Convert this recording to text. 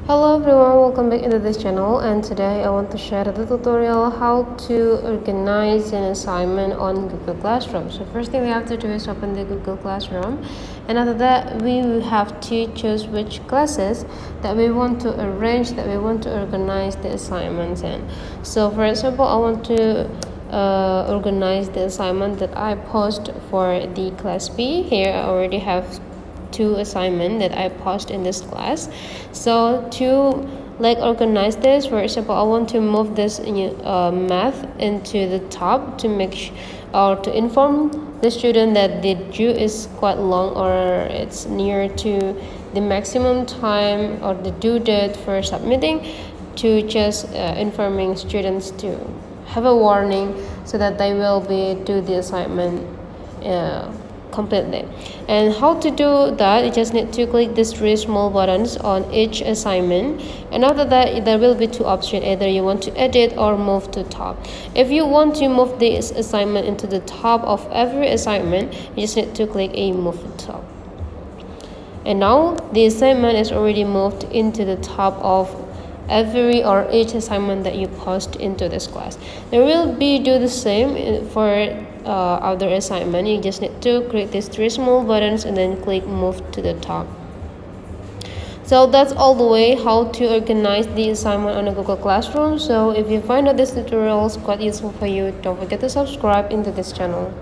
Hello everyone, welcome back into this channel, and today I want to share the tutorial how to organize an assignment on Google Classroom. So first thing we have to do is open the Google Classroom, and after that we will have to choose which classes that we want to arrange, that we want to organize the assignments in. So for example, I want to organize the assignment that I post for the class B. Here I already have two assignment that I post in this class. So to organize this, for example, I want to move this math into the top to or to inform the student that the due is quite long, or it's near to the maximum time or the due date for submitting, to just informing students to have a warning so that they will be do the assignment completely. And how to do that, you just need to click these three small buttons on each assignment, and after that there will be two options: either you want to edit or move to top. If you want to move this assignment into the top of every assignment, you just need to click a move to top. And now the assignment is already moved into the top of every or each assignment that you post into this class. There will be do the same for other assignment. You just need to click these three small buttons and then click move to the top. So that's all the way how to organize the assignment on a Google Classroom. So if you find that this tutorial is quite useful for you, don't forget to subscribe into this channel.